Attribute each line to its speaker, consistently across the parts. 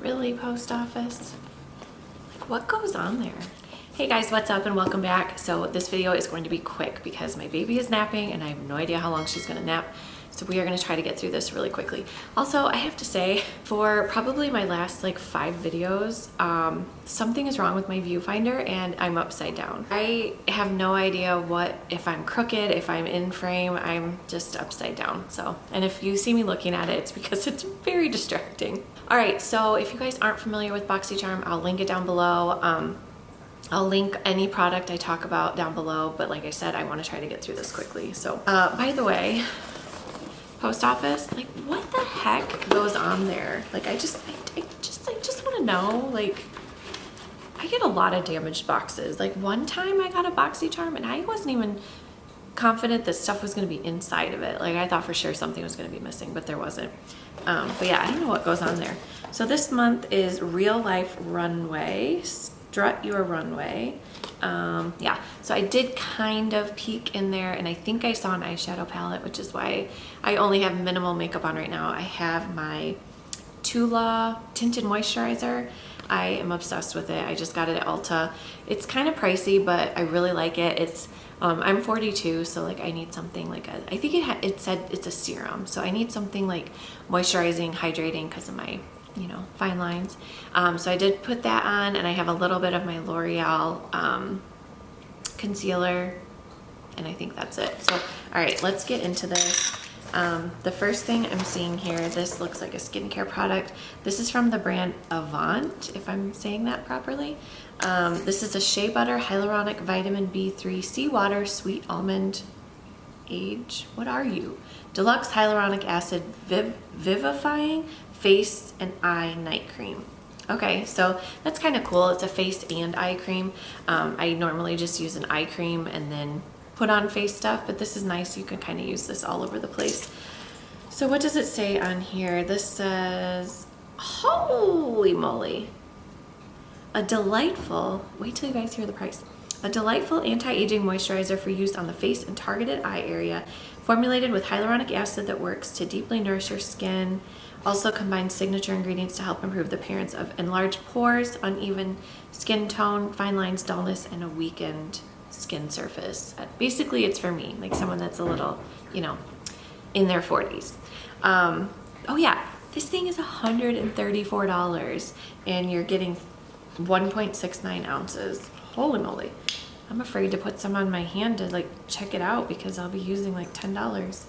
Speaker 1: Really, post office? Like, what goes on there? Hey guys, what's up and welcome back. So this video is going to be quick because my baby is napping and I have no idea how long she's gonna nap. So we are gonna try to get through this really quickly. Also, I have to say, for probably my last like 5 videos, something is wrong with my viewfinder and I'm upside down. I have no idea if I'm crooked, if I'm in frame, I'm just upside down. So, and if you see me looking at it, it's because it's very distracting. All right, so if you guys aren't familiar with Boxycharm, I'll link it down below. I'll link any product I talk about down below, but like I said, I want to try to get through this quickly. So, by the way, post office, like what the heck goes on there? Like I just want to know, like I get a lot of damaged boxes. Like one time I got a Boxycharm and I wasn't even confident that stuff was going to be inside of it. Like I thought for sure something was going to be missing, but there wasn't. But yeah, I don't know what goes on there. So this month is Real Life Runway, Strut Your Runway. Yeah, so I did kind of peek in there and I think I saw an eyeshadow palette, which is why I only have minimal makeup on right now. I have my Tula tinted moisturizer. I am obsessed with it. I just got it at Ulta. It's kind of pricey, but I really like it. It's I'm 42, so like I need something like I think it said it's a serum, so I need something like moisturizing, hydrating because of my fine lines. So I did put that on, and I have a little bit of my L'Oreal concealer, and I think that's it. So all right, let's get into this. The first thing I'm seeing here, this looks like a skincare product. This is from the brand Avant, if I'm saying that properly. This is a shea butter hyaluronic vitamin B3 seawater sweet almond age. What are you? Deluxe hyaluronic acid vivifying face and eye night cream. Okay, so that's kind of cool. It's a face and eye cream. I normally just use an eye cream and then put on face stuff, but this is nice. You can kind of use this all over the place. So what does it say on here? This says, holy moly, a delightful, wait till you guys hear the price, a delightful anti-aging moisturizer for use on the face and targeted eye area, formulated with hyaluronic acid that works to deeply nourish your skin. Also combines signature ingredients to help improve the appearance of enlarged pores, uneven skin tone, fine lines, dullness, and a weakened skin surface. Basically, it's for me, like someone that's a little, in their 40s. Oh yeah, this thing is $134 and you're getting 1.69 ounces. Holy moly. I'm afraid to put some on my hand to like check it out because I'll be using like $10.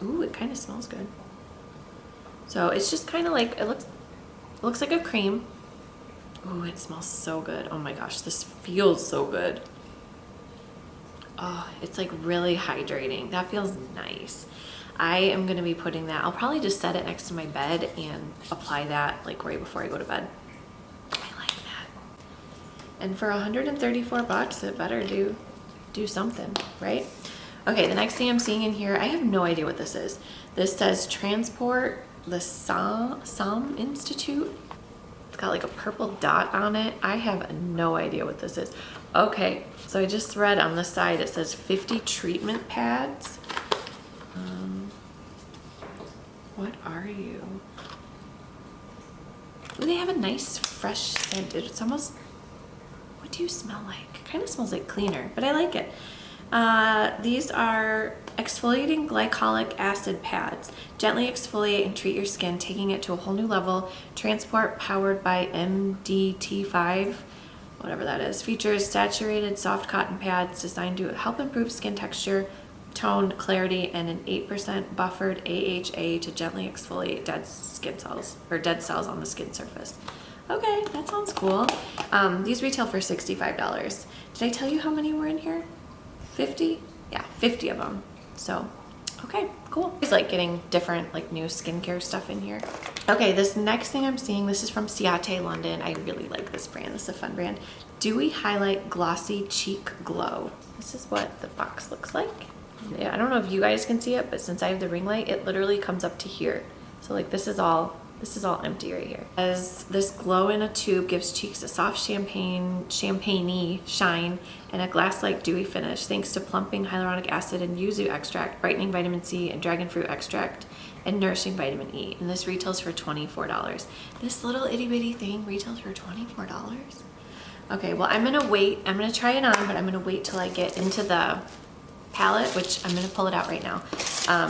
Speaker 1: Ooh, it kind of smells good. So it's just kind of like, it looks like a cream. Ooh, it smells so good. Oh my gosh, this feels so good. Oh, it's like really hydrating. That feels nice. I am going to be putting that, I'll probably just set it next to my bed and apply that like right before I go to bed. I like that. And for 134 bucks, it better do something, right? Okay, the next thing I'm seeing in here, I have no idea what this is. This says Transport the Somme Institute. It's got like a purple dot on it. I have no idea what this is. Okay, so I just read on the side, it says 50 treatment pads. What are you? Ooh, they have a nice fresh scent. It's almost, what do you smell like? It kind of smells like cleaner, but I like it. These are exfoliating glycolic acid pads. Gently exfoliate and treat your skin, taking it to a whole new level. Transport, powered by MDT5, whatever that is. Features saturated soft cotton pads designed to help improve skin texture, tone, clarity, and an 8% buffered AHA to gently exfoliate dead skin cells, or dead cells on the skin surface. Okay, that sounds cool. These retail for $65. Did I tell you how many were in here? 50? Yeah, 50 of them. So, okay, cool. It's like getting different like new skincare stuff in here. Okay, this next thing I'm seeing, this is from Ciate London. I really like this brand. This is a fun brand. Dewy Highlight Glossy Cheek Glow. This is what the box looks like. Yeah, I don't know if you guys can see it, but since I have the ring light, it literally comes up to here. So like this is all empty right here. As this glow in a tube gives cheeks a soft champagne-y shine and a glass-like dewy finish thanks to plumping hyaluronic acid and yuzu extract, brightening vitamin C and dragon fruit extract, and Nourishing Vitamin E. And this retails for $24. This little itty bitty thing retails for $24. Okay, well, I'm gonna wait. I'm gonna try it on, but I'm gonna wait till I get into the palette, which I'm gonna pull it out right now.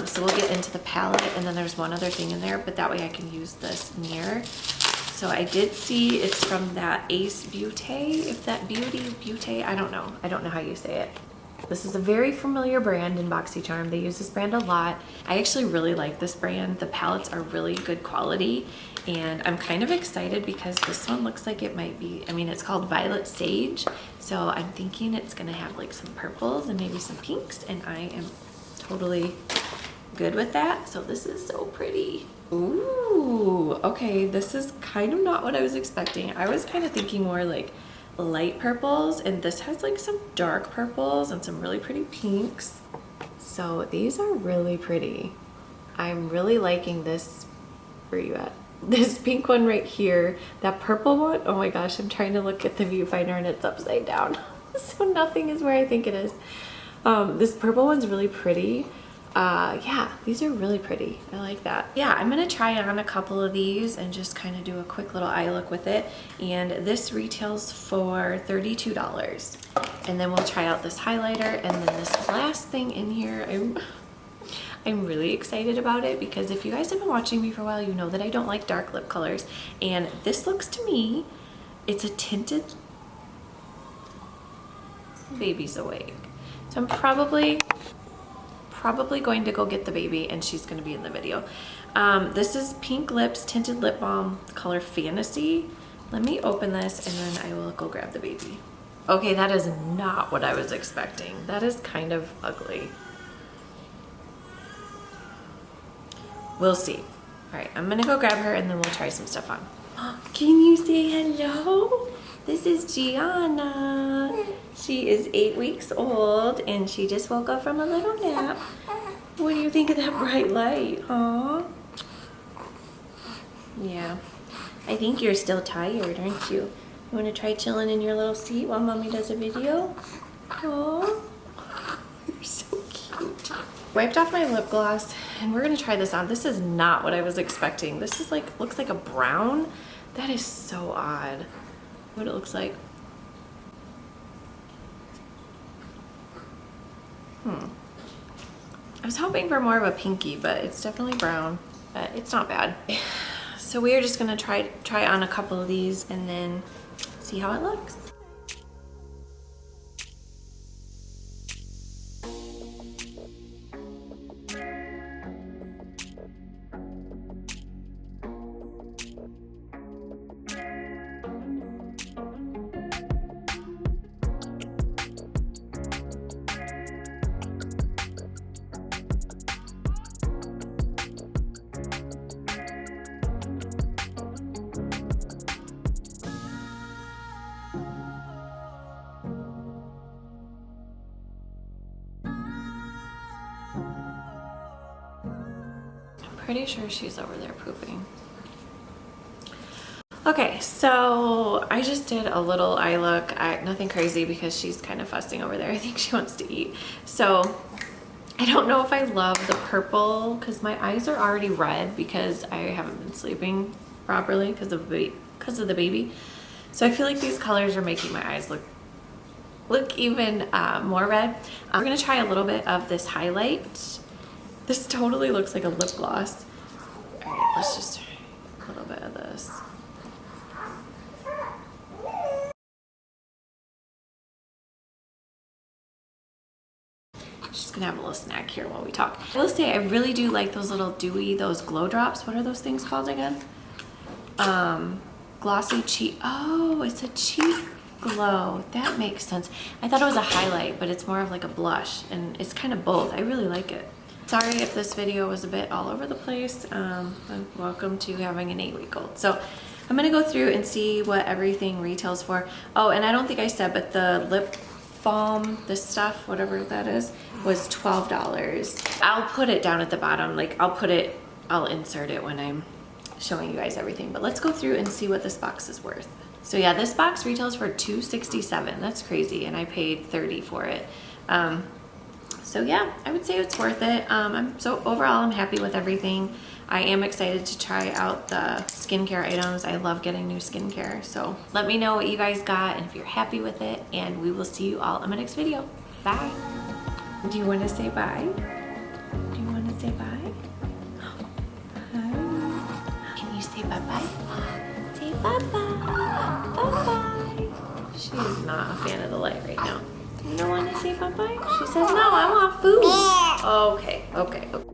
Speaker 1: So we'll get into the palette, and then there's one other thing in there, but that way I can use this mirror. So I did see it's from that Ace Beauté, if that Beauté, I don't know how you say it. This is a very familiar brand in Boxycharm. They use this brand a lot. I actually really like this brand. The palettes are really good quality, and I'm kind of excited because this one looks like it might be, I mean, it's called Violet Sage. So I'm thinking it's gonna have like some purples and maybe some pinks, and I am totally good with that. So this is so pretty. Ooh, okay, this is kind of not what I was expecting. I was kind of thinking more like light purples, and this has like some dark purples and some really pretty pinks. So these are really pretty. I'm really liking this. Where are you at? This pink one right here, that purple one, oh my gosh, I'm trying to look at the viewfinder and it's upside down. So nothing is where I think it is. This purple one's really pretty. Yeah, these are really pretty. I like that. Yeah, I'm gonna try on a couple of these and just kind of do a quick little eye look with it. And this retails for $32. And then we'll try out this highlighter, and then this last thing in here, I'm really excited about it because if you guys have been watching me for a while, you know that I don't like dark lip colors. And this looks to me, it's a tinted Baby's awake. So I'm probably going to go get the baby, and she's going to be in the video. This is Pink Lips Tinted Lip Balm, color Fantasy. Let me open this, and then I will go grab the baby. Okay, that is not what I was expecting. That is kind of ugly. We'll see. All right, I'm gonna go grab her, and then we'll try some stuff on. Can you say hello? This is Gianna. She is 8 weeks old, and she just woke up from a little nap. What do you think of that bright light, huh? Yeah, I think you're still tired, aren't you? You want to try chilling in your little seat while Mommy does a video? Aw, you're so cute. Wiped off my lip gloss, and we're gonna try this on. This is not what I was expecting. This is like, looks like a brown. That is so odd. What it looks like. I was hoping for more of a pinky, but it's definitely brown, but it's not bad. So we are just gonna try on a couple of these and then see how it looks. Pretty sure she's over there pooping. Okay, so I just did a little eye look. Nothing crazy because she's kind of fussing over there. I think she wants to eat. So I don't know if I love the purple because my eyes are already red because I haven't been sleeping properly because of the baby. So I feel like these colors are making my eyes look even more red. We're gonna try a little bit of this highlight. This totally looks like a lip gloss. All right, let's just try a little bit of this. She's gonna have a little snack here while we talk. I will say I really do like those little dewy, those glow drops. What are those things called again? Glossy cheek. Oh, it's a cheek glow. That makes sense. I thought it was a highlight, but it's more of like a blush, and it's kind of both. I really like it. Sorry if this video was a bit all over the place. Welcome to having an 8-week-old. So I'm gonna go through and see what everything retails for. Oh, and I don't think I said, but the lip balm, this stuff, whatever that is, was $12. I'll put it down at the bottom. Like I'll insert it when I'm showing you guys everything. But let's go through and see what this box is worth. So yeah, this box retails for $2.67. That's crazy, and I paid $30 for it. So yeah, I would say it's worth it. So overall, I'm happy with everything. I am excited to try out the skincare items. I love getting new skincare. So let me know what you guys got and if you're happy with it, and we will see you all in my next video. Bye. Do you want to say bye? Do you want to say bye? Hi. Can you say bye-bye? Say bye-bye. Bye-bye. She is not a fan of the light right now. You don't want to say bye-bye? She says, no, I want food. Okay.